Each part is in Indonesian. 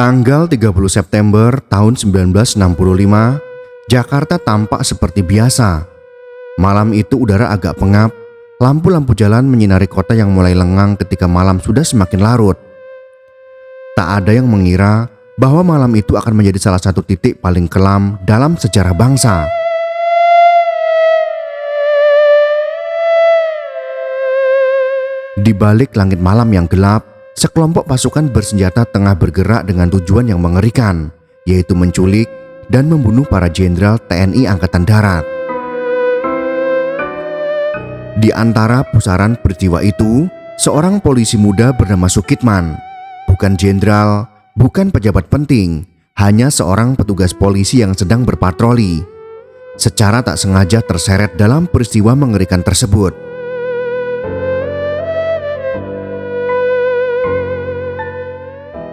Tanggal 30 September tahun 1965, Jakarta tampak seperti biasa. Malam itu udara agak pengap, lampu-lampu jalan menyinari kota yang mulai lengang ketika malam sudah semakin larut. Tak ada yang mengira bahwa malam itu akan menjadi salah satu titik paling kelam dalam sejarah bangsa. Di balik langit malam yang gelap, sekelompok pasukan bersenjata tengah bergerak dengan tujuan yang mengerikan, yaitu menculik dan membunuh para jenderal TNI Angkatan Darat. Di antara pusaran peristiwa itu, seorang polisi muda bernama Sukitman, bukan jenderal, bukan pejabat penting, hanya seorang petugas polisi yang sedang berpatroli, secara tak sengaja terseret dalam peristiwa mengerikan tersebut.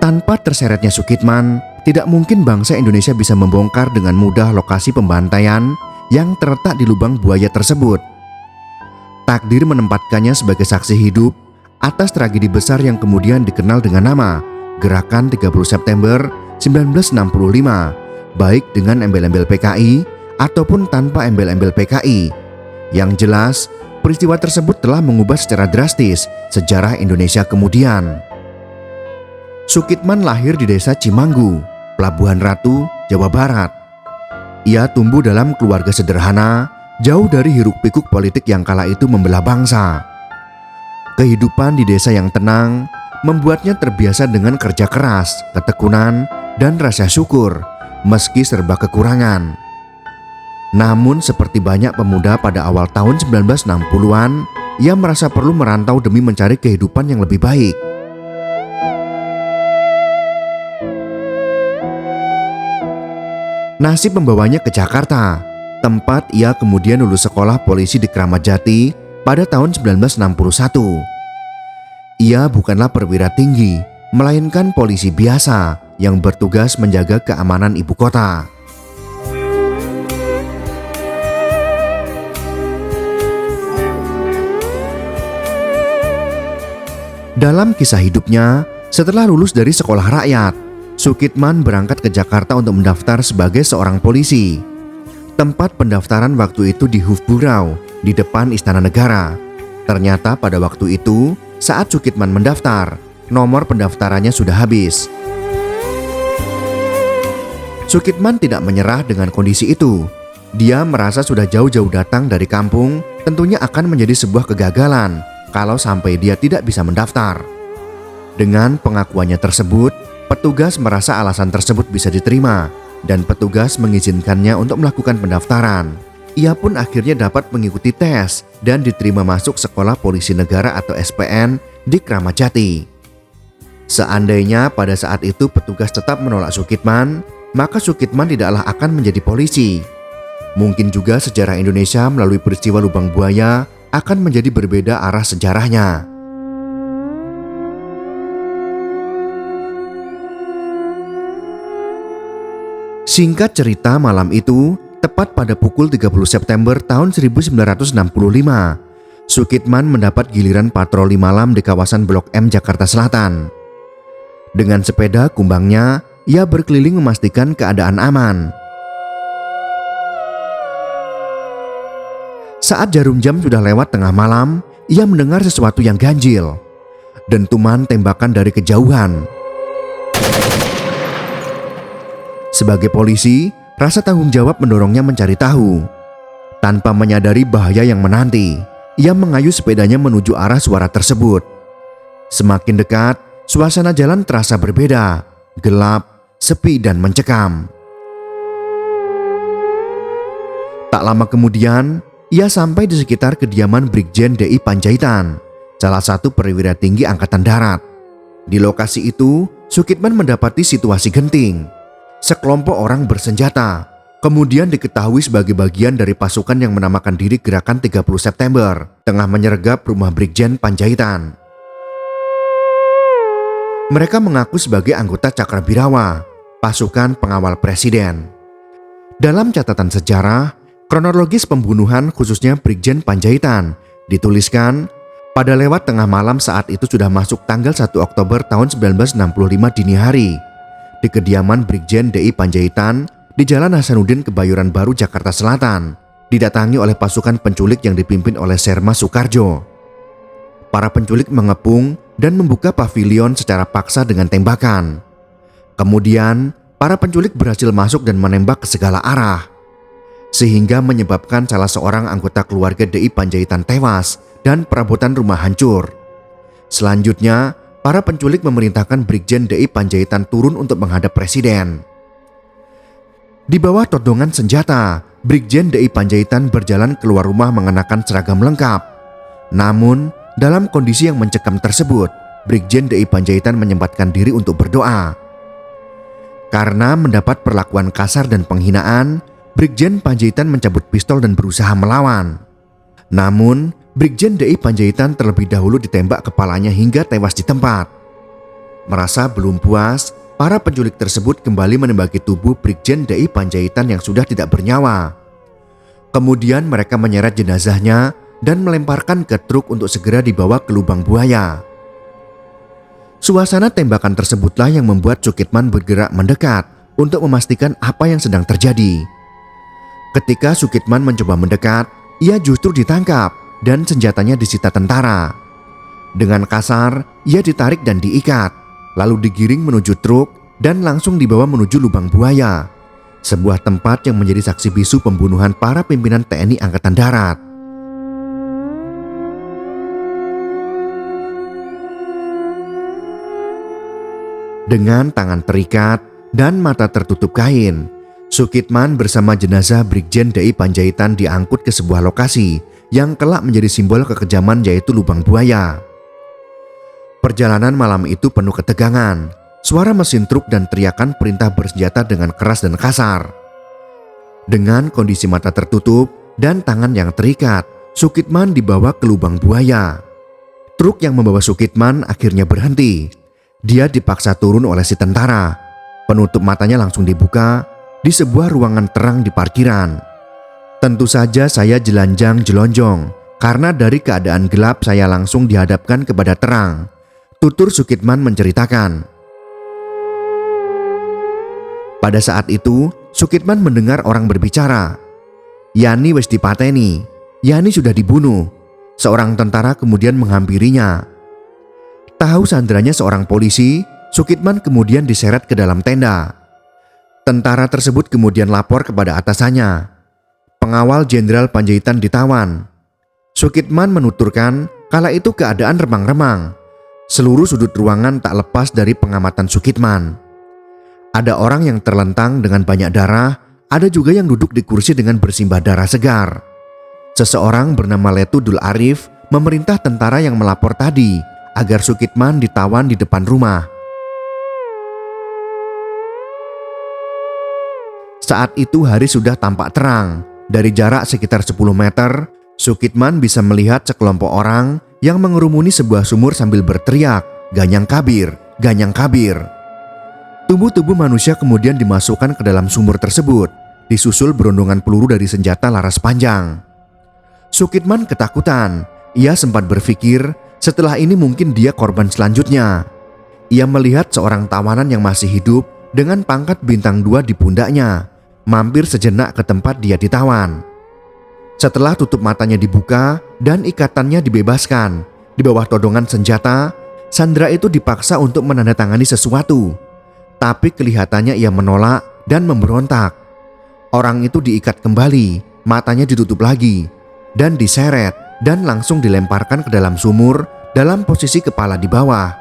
Tanpa terseretnya Sukitman, tidak mungkin bangsa Indonesia bisa membongkar dengan mudah lokasi pembantaian yang terletak di lubang buaya tersebut. Takdir menempatkannya sebagai saksi hidup atas tragedi besar yang kemudian dikenal dengan nama Gerakan 30 September 1965, baik dengan embel-embel PKI ataupun tanpa embel-embel PKI. Yang jelas, peristiwa tersebut telah mengubah secara drastis sejarah Indonesia kemudian. Sukitman lahir di desa Cimanggu, Pelabuhan Ratu, Jawa Barat. Ia tumbuh dalam keluarga sederhana, jauh dari hiruk-pikuk politik yang kala itu membelah bangsa. Kehidupan di desa yang tenang membuatnya terbiasa dengan kerja keras, ketekunan, dan rasa syukur, meski serba kekurangan. Namun seperti banyak pemuda pada awal tahun 1960-an, ia merasa perlu merantau demi mencari kehidupan yang lebih baik. Nasib membawanya ke Jakarta, tempat ia kemudian lulus sekolah polisi di Kramat Jati pada tahun 1961. Ia bukanlah perwira tinggi, melainkan polisi biasa yang bertugas menjaga keamanan ibu kota. Dalam kisah hidupnya, setelah lulus dari sekolah rakyat, Sukitman berangkat ke Jakarta untuk mendaftar sebagai seorang polisi. Tempat pendaftaran waktu itu di Hufburau, di depan Istana Negara. Ternyata pada waktu itu, saat Sukitman mendaftar, nomor pendaftarannya sudah habis. Sukitman tidak menyerah dengan kondisi itu. Dia merasa sudah jauh-jauh datang dari kampung, tentunya akan menjadi sebuah kegagalan kalau sampai dia tidak bisa mendaftar. Dengan pengakuannya tersebut, petugas merasa alasan tersebut bisa diterima dan petugas mengizinkannya untuk melakukan pendaftaran. Ia pun akhirnya dapat mengikuti tes dan diterima masuk Sekolah Polisi Negara atau SPN di Kramat Jati. Seandainya pada saat itu petugas tetap menolak Sukitman, maka Sukitman tidaklah akan menjadi polisi. Mungkin juga sejarah Indonesia melalui peristiwa Lubang Buaya akan menjadi berbeda arah sejarahnya. Singkat cerita, malam itu, tepat pada pukul 30 September tahun 1965, Sukitman mendapat giliran patroli malam di kawasan Blok M, Jakarta Selatan. Dengan sepeda kumbangnya, ia berkeliling memastikan keadaan aman. Saat jarum jam sudah lewat tengah malam, ia mendengar sesuatu yang ganjil. Dentuman tembakan dari kejauhan. Sebagai polisi, rasa tanggung jawab mendorongnya mencari tahu. Tanpa menyadari bahaya yang menanti, ia mengayuh sepedanya menuju arah suara tersebut. Semakin dekat, suasana jalan terasa berbeda, gelap, sepi dan mencekam. Tak lama kemudian, ia sampai di sekitar kediaman Brigjen DI Panjaitan, salah satu perwira tinggi Angkatan Darat. Di lokasi itu, Sukitman mendapati situasi genting. Sekelompok orang bersenjata, kemudian diketahui sebagai bagian dari pasukan yang menamakan diri Gerakan 30 September, tengah menyergap rumah Brigjen Panjaitan. Mereka mengaku sebagai anggota Cakrabirawa, pasukan pengawal presiden. Dalam catatan sejarah, kronologis pembunuhan khususnya Brigjen Panjaitan dituliskan pada lewat tengah malam saat itu sudah masuk tanggal 1 Oktober tahun 1965 dini hari. di kediaman Brigjen DI Panjaitan di Jalan Hasanuddin Kebayoran Baru, Jakarta Selatan, didatangi oleh pasukan penculik yang dipimpin oleh Serma Soekarjo. Para penculik mengepung dan membuka pavilion secara paksa dengan tembakan. Kemudian, para penculik berhasil masuk dan menembak ke segala arah, sehingga menyebabkan salah seorang anggota keluarga DI Panjaitan tewas dan perabotan rumah hancur. Selanjutnya, para penculik memerintahkan Brigjen DI Panjaitan turun untuk menghadap Presiden. Di bawah todongan senjata, Brigjen DI Panjaitan berjalan keluar rumah mengenakan seragam lengkap. Namun, dalam kondisi yang mencekam tersebut, Brigjen DI Panjaitan menyempatkan diri untuk berdoa. Karena mendapat perlakuan kasar dan penghinaan, Brigjen Panjaitan mencabut pistol dan berusaha melawan. Namun, Brigjen DI Panjaitan terlebih dahulu ditembak kepalanya hingga tewas di tempat. Merasa belum puas, para penculik tersebut kembali menembaki tubuh Brigjen DI Panjaitan yang sudah tidak bernyawa. Kemudian mereka menyeret jenazahnya dan melemparkan ke truk untuk segera dibawa ke lubang buaya. Suasana tembakan tersebutlah yang membuat Sukitman bergerak mendekat untuk memastikan apa yang sedang terjadi. Ketika Sukitman mencoba mendekat, ia justru ditangkap dan senjatanya disita tentara. Dengan kasar, ia ditarik dan diikat, lalu digiring menuju truk dan langsung dibawa menuju lubang buaya, sebuah tempat yang menjadi saksi bisu pembunuhan para pimpinan TNI Angkatan Darat. Dengan tangan terikat dan mata tertutup kain, Sukitman bersama jenazah Brigjen DI Panjaitan diangkut ke sebuah lokasi yang kelak menjadi simbol kekejaman, yaitu lubang buaya. Perjalanan malam itu penuh ketegangan, suara mesin truk dan teriakan perintah bersenjata dengan keras dan kasar. Dengan kondisi mata tertutup dan tangan yang terikat, Sukitman dibawa ke lubang buaya. Truk yang membawa Sukitman akhirnya berhenti. Dia dipaksa turun oleh si tentara. Penutup matanya langsung dibuka di sebuah ruangan terang di parkiran. Tentu saja saya jelanjang-jelonjong karena dari keadaan gelap saya langsung dihadapkan kepada terang, tutur Sukitman menceritakan. Pada saat itu, Sukitman mendengar orang berbicara. Yani wis dipateni, Yani sudah dibunuh. Seorang tentara kemudian menghampirinya. Tahu sandranya seorang polisi, Sukitman kemudian diseret ke dalam tenda. Tentara tersebut kemudian lapor kepada atasannya. Pengawal Jenderal Panjaitan ditawan. Sukitman menuturkan kala itu keadaan remang-remang. Seluruh sudut ruangan tak lepas dari pengamatan Sukitman. Ada orang yang terlentang dengan banyak darah, ada juga yang duduk di kursi dengan bersimbah darah segar. Seseorang bernama Letu Dul Arif memerintah tentara yang melapor tadi agar Sukitman ditawan di depan rumah. Saat itu hari sudah tampak terang. Dari jarak sekitar 10 meter, Sukitman bisa melihat sekelompok orang yang mengerumuni sebuah sumur sambil berteriak, "Ganyang Kabir, Ganyang Kabir." Tubuh-tubuh manusia kemudian dimasukkan ke dalam sumur tersebut, disusul berondongan peluru dari senjata laras panjang. Sukitman ketakutan. Ia sempat berpikir setelah ini mungkin dia korban selanjutnya. Ia melihat seorang tawanan yang masih hidup dengan pangkat bintang 2 di pundaknya, mampir sejenak ke tempat dia ditawan. Setelah tutup matanya dibuka dan ikatannya dibebaskan, di bawah todongan senjata, sandera itu dipaksa untuk menandatangani sesuatu. Tapi kelihatannya ia menolak dan memberontak. Orang itu diikat kembali, matanya ditutup lagi, dan diseret dan langsung dilemparkan ke dalam sumur dalam posisi kepala di bawah.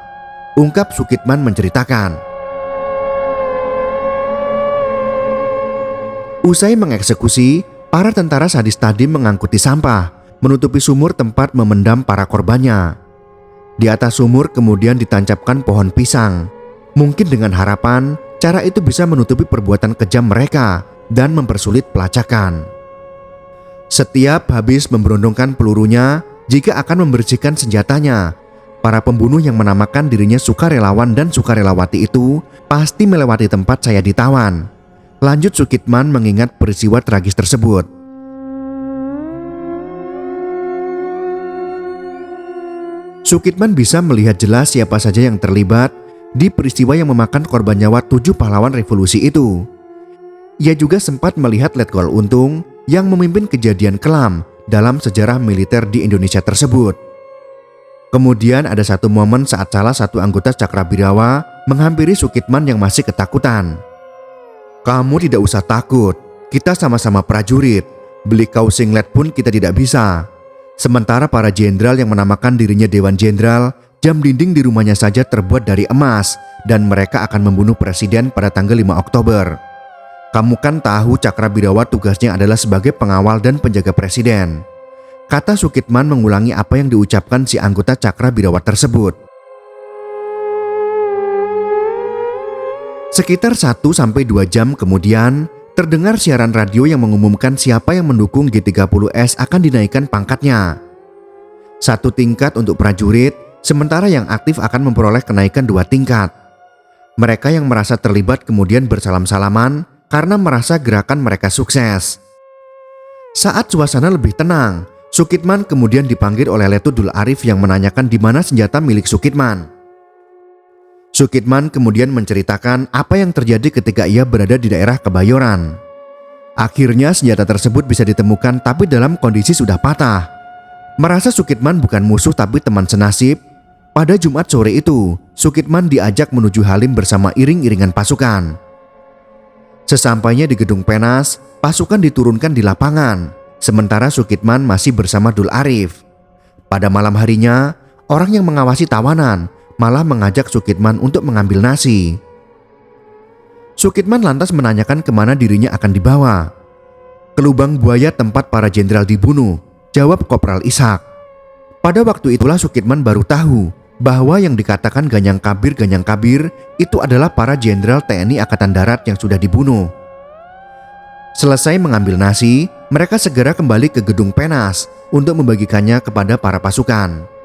Ungkap Sukitman menceritakan. Usai mengeksekusi, para tentara sadis tadi mengangkuti sampah, menutupi sumur tempat memendam para korbannya. Di atas sumur kemudian ditancapkan pohon pisang. Mungkin dengan harapan cara itu bisa menutupi perbuatan kejam mereka dan mempersulit pelacakan. Setiap habis memberondongkan pelurunya, jika akan membersihkan senjatanya, para pembunuh yang menamakan dirinya sukarelawan dan sukarelawati itu pasti melewati tempat saya ditawan. Lanjut Sukitman mengingat peristiwa tragis tersebut. Sukitman bisa melihat jelas siapa saja yang terlibat di peristiwa yang memakan korban nyawa 7 pahlawan revolusi itu. Ia juga sempat melihat Letkol Untung yang memimpin kejadian kelam dalam sejarah militer di Indonesia tersebut. Kemudian ada satu momen saat salah satu anggota Cakrabirawa menghampiri Sukitman yang masih ketakutan. "Kamu tidak usah takut, kita sama-sama prajurit. Beli kaos singlet pun kita tidak bisa." Sementara para jenderal yang menamakan dirinya Dewan Jenderal, jam dinding di rumahnya saja terbuat dari emas dan mereka akan membunuh presiden pada tanggal 5 Oktober. "Kamu kan tahu Cakrabirawa tugasnya adalah sebagai pengawal dan penjaga presiden," kata Sukitman mengulangi apa yang diucapkan si anggota Cakrabirawa tersebut. Sekitar 1-2 jam kemudian, terdengar siaran radio yang mengumumkan siapa yang mendukung G30S akan dinaikkan pangkatnya. 1 tingkat untuk prajurit, sementara yang aktif akan memperoleh kenaikan 2 tingkat. Mereka yang merasa terlibat kemudian bersalam-salaman karena merasa gerakan mereka sukses. Saat suasana lebih tenang, Sukitman kemudian dipanggil oleh Letut Dul Arif yang menanyakan di mana senjata milik Sukitman. Sukitman kemudian menceritakan apa yang terjadi ketika ia berada di daerah Kebayoran. Akhirnya senjata tersebut bisa ditemukan tapi dalam kondisi sudah patah. Merasa Sukitman bukan musuh tapi teman senasib, pada Jumat sore itu Sukitman diajak menuju Halim bersama iring-iringan pasukan. Sesampainya di Gedung Penas, pasukan diturunkan di lapangan, sementara Sukitman masih bersama Dul Arif. Pada malam harinya, orang yang mengawasi tawanan malah mengajak Sukitman untuk mengambil nasi. Sukitman lantas menanyakan kemana dirinya akan dibawa. "Ke lubang buaya tempat para jenderal dibunuh," jawab Kopral Ishak. Pada waktu itulah Sukitman baru tahu bahwa yang dikatakan Ganyang Kabir itu adalah para jenderal TNI Angkatan Darat yang sudah dibunuh. Selesai mengambil nasi, mereka segera kembali ke Gedung Penas untuk membagikannya kepada para pasukan.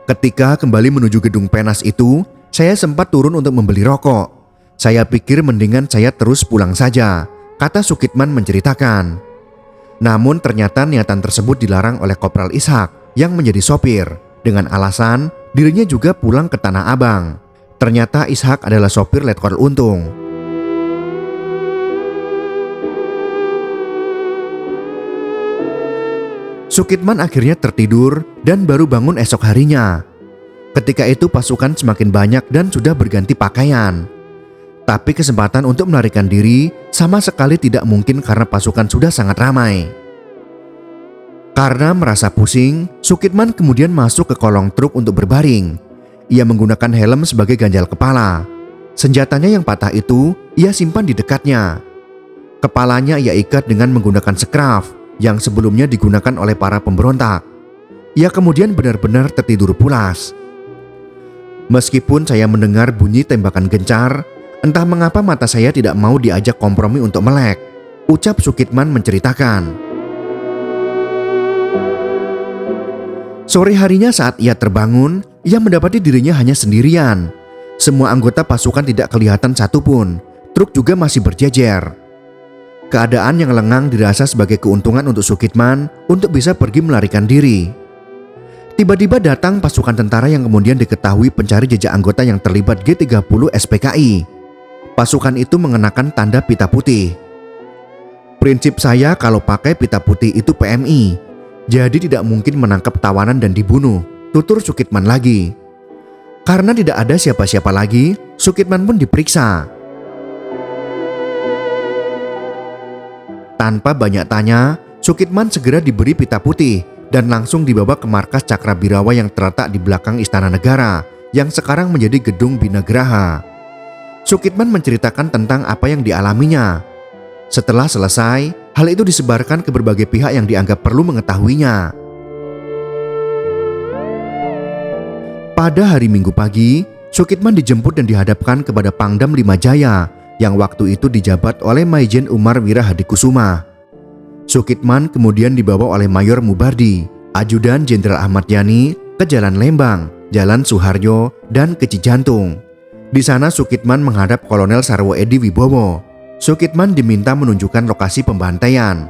Ketika kembali menuju Gedung Penas itu, saya sempat turun untuk membeli rokok. "Saya pikir mendingan saya terus pulang saja," kata Sukitman menceritakan. Namun ternyata niatan tersebut dilarang oleh Kopral Ishak yang menjadi sopir dengan alasan dirinya juga pulang ke Tanah Abang. Ternyata Ishak adalah sopir Letkol Untung. Sukitman akhirnya tertidur dan baru bangun esok harinya. Ketika itu pasukan semakin banyak dan sudah berganti pakaian. Tapi kesempatan untuk melarikan diri sama sekali tidak mungkin karena pasukan sudah sangat ramai. Karena merasa pusing, Sukitman kemudian masuk ke kolong truk untuk berbaring. Ia menggunakan helm sebagai ganjal kepala. Senjatanya yang patah itu ia simpan di dekatnya. Kepalanya ia ikat dengan menggunakan skraf yang sebelumnya digunakan oleh para pemberontak. Ia kemudian benar-benar tertidur pulas. "Meskipun saya mendengar bunyi tembakan gencar, entah mengapa mata saya tidak mau diajak kompromi untuk melek," ucap Sukitman menceritakan. Sore harinya saat ia terbangun, ia mendapati dirinya hanya sendirian. Semua anggota pasukan tidak kelihatan satupun. Truk juga masih berjejer. Keadaan yang lengang dirasa sebagai keuntungan untuk Sukitman untuk bisa pergi melarikan diri. Tiba-tiba datang pasukan tentara yang kemudian diketahui pencari jejak anggota yang terlibat G30 SPKI. Pasukan itu mengenakan tanda pita putih. "Prinsip saya kalau pakai pita putih itu PMI, jadi tidak mungkin menangkap tawanan dan dibunuh," tutur Sukitman lagi. Karena tidak ada siapa-siapa lagi, Sukitman pun diperiksa. Tanpa banyak tanya, Sukitman segera diberi pita putih dan langsung dibawa ke markas Cakrabirawa yang terletak di belakang Istana Negara yang sekarang menjadi Gedung Binagraha. Sukitman menceritakan tentang apa yang dialaminya. Setelah selesai, hal itu disebarkan ke berbagai pihak yang dianggap perlu mengetahuinya. Pada hari Minggu pagi, Sukitman dijemput dan dihadapkan kepada Pangdam 5 Jaya yang waktu itu dijabat oleh Maijen Umar Wirahadikusuma. Sukitman kemudian dibawa oleh Mayor Mubardi, Ajudan Jenderal Ahmad Yani, ke Jalan Lembang, Jalan Suharyo, dan ke Cijantung. Di sana Sukitman menghadap Kolonel Sarwo Edi Wibowo. Sukitman diminta menunjukkan lokasi pembantaian.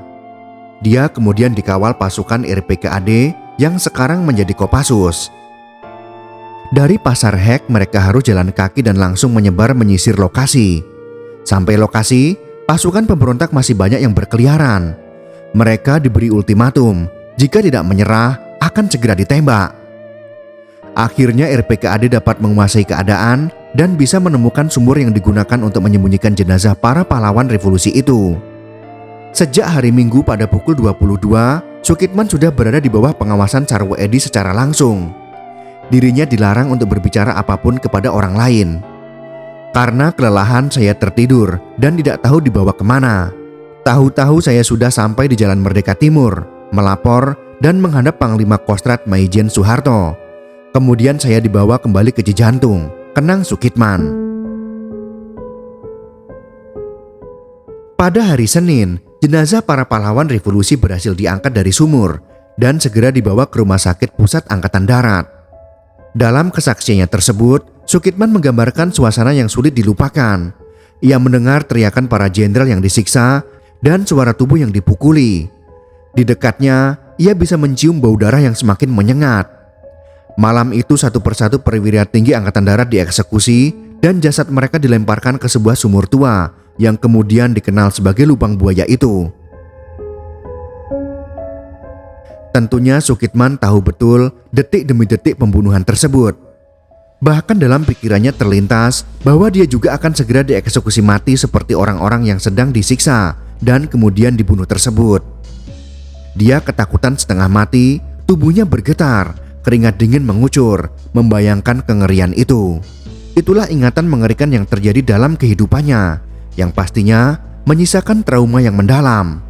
Dia kemudian dikawal pasukan RPKAD yang sekarang menjadi Kopassus. Dari Pasar Hek mereka harus jalan kaki dan langsung menyebar menyisir lokasi. Sampai lokasi, pasukan pemberontak masih banyak yang berkeliaran. Mereka diberi ultimatum, jika tidak menyerah akan segera ditembak. Akhirnya RPKAD dapat menguasai keadaan dan bisa menemukan sumur yang digunakan untuk menyembunyikan jenazah para pahlawan revolusi itu. Sejak hari Minggu pada pukul 22, Sukitman sudah berada di bawah pengawasan Sarwo Edi secara langsung. Dirinya dilarang untuk berbicara apapun kepada orang lain. Karena kelelahan saya tertidur dan tidak tahu dibawa kemana. Tahu-tahu saya sudah sampai di Jalan Merdeka Timur, melapor dan menghadap Panglima Kostrad Maijen Soeharto. Kemudian saya dibawa kembali ke Cijantung, kenang Sukitman. Pada hari Senin, jenazah para pahlawan revolusi berhasil diangkat dari sumur dan segera dibawa ke Rumah Sakit Pusat Angkatan Darat. Dalam kesaksiannya tersebut, Sukitman menggambarkan suasana yang sulit dilupakan. Ia mendengar teriakan para jenderal yang disiksa dan suara tubuh yang dipukuli. Di dekatnya, ia bisa mencium bau darah yang semakin menyengat. Malam itu satu persatu perwira tinggi Angkatan Darat dieksekusi dan jasad mereka dilemparkan ke sebuah sumur tua yang kemudian dikenal sebagai lubang buaya itu. Tentunya Sukitman tahu betul detik demi detik pembunuhan tersebut. Bahkan dalam pikirannya terlintas bahwa dia juga akan segera dieksekusi mati seperti orang-orang yang sedang disiksa dan kemudian dibunuh tersebut. Dia ketakutan setengah mati, tubuhnya bergetar, keringat dingin mengucur, membayangkan kengerian itu. Itulah ingatan mengerikan yang terjadi dalam kehidupannya, yang pastinya menyisakan trauma yang mendalam.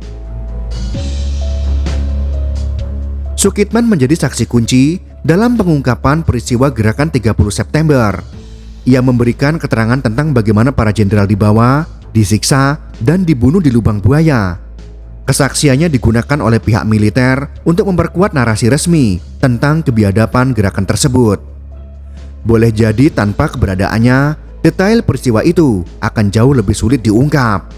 Sukitman menjadi saksi kunci dalam pengungkapan peristiwa gerakan 30 September. Ia memberikan keterangan tentang bagaimana para jenderal dibawa, disiksa, dan dibunuh di lubang buaya. Kesaksiannya digunakan oleh pihak militer untuk memperkuat narasi resmi tentang kebiadaban gerakan tersebut. Boleh jadi tanpa keberadaannya, detail peristiwa itu akan jauh lebih sulit diungkap.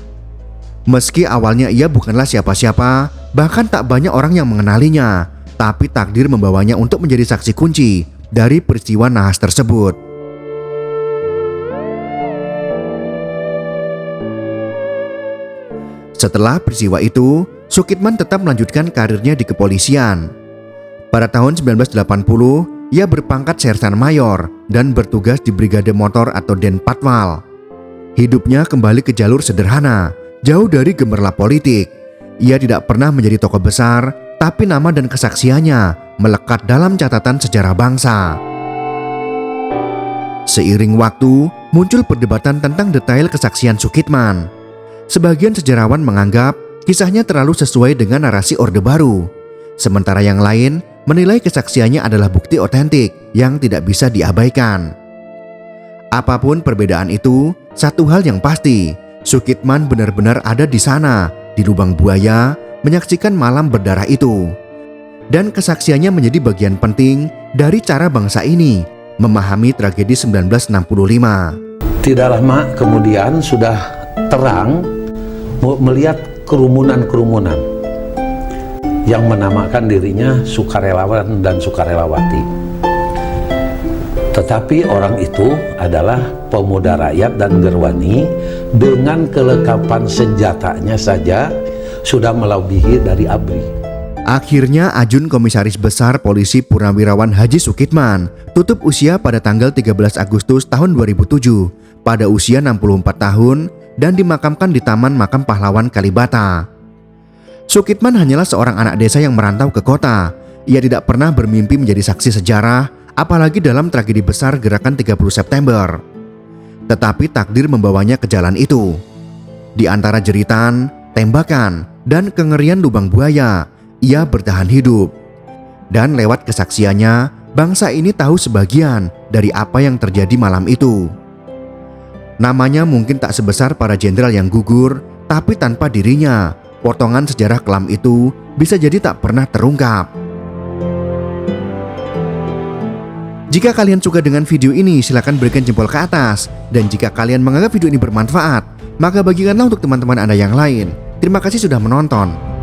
Meski awalnya ia bukanlah siapa-siapa, bahkan tak banyak orang yang mengenalinya, tapi takdir membawanya untuk menjadi saksi kunci dari peristiwa nahas tersebut. Setelah peristiwa itu, Sukitman tetap melanjutkan karirnya di kepolisian. Pada tahun 1980, ia berpangkat sersan mayor dan bertugas di Brigade Motor atau Denpatwal. Hidupnya kembali ke jalur sederhana, jauh dari gemerlap politik. Ia tidak pernah menjadi tokoh besar, tapi nama dan kesaksiannya melekat dalam catatan sejarah bangsa. Seiring waktu, muncul perdebatan tentang detail kesaksian Sukitman. Sebagian sejarawan menganggap kisahnya terlalu sesuai dengan narasi Orde Baru, sementara yang lain menilai kesaksiannya adalah bukti otentik yang tidak bisa diabaikan. Apapun perbedaan itu, satu hal yang pasti, Sukitman benar-benar ada di sana, di lubang buaya, menyaksikan malam berdarah itu. Dan kesaksiannya menjadi bagian penting dari cara bangsa ini memahami tragedi 1965. Tidak lama kemudian sudah terang melihat kerumunan-kerumunan yang menamakan dirinya sukarelawan dan sukarelawati. Tetapi orang itu adalah pemuda rakyat dan gerwani dengan kelengkapan senjatanya saja sudah melebihi dari ABRI. Akhirnya Ajun Komisaris Besar Polisi Purnawirawan Haji Sukitman tutup usia pada tanggal 13 Agustus tahun 2007 pada usia 64 tahun dan dimakamkan di Taman Makam Pahlawan Kalibata. Sukitman hanyalah seorang anak desa yang merantau ke kota. Ia tidak pernah bermimpi menjadi saksi sejarah, apalagi dalam tragedi besar gerakan 30 September. Tetapi takdir membawanya ke jalan itu. Di antara jeritan, tembakan, dan kengerian lubang buaya, ia bertahan hidup. Dan lewat kesaksiannya, bangsa ini tahu sebagian dari apa yang terjadi malam itu. Namanya mungkin tak sebesar para jenderal yang gugur, tapi tanpa dirinya, potongan sejarah kelam itu bisa jadi tak pernah terungkap. Jika kalian suka dengan video ini, silakan berikan jempol ke atas. Dan jika kalian menganggap video ini bermanfaat, maka bagikanlah untuk teman-teman Anda yang lain. Terima kasih sudah menonton.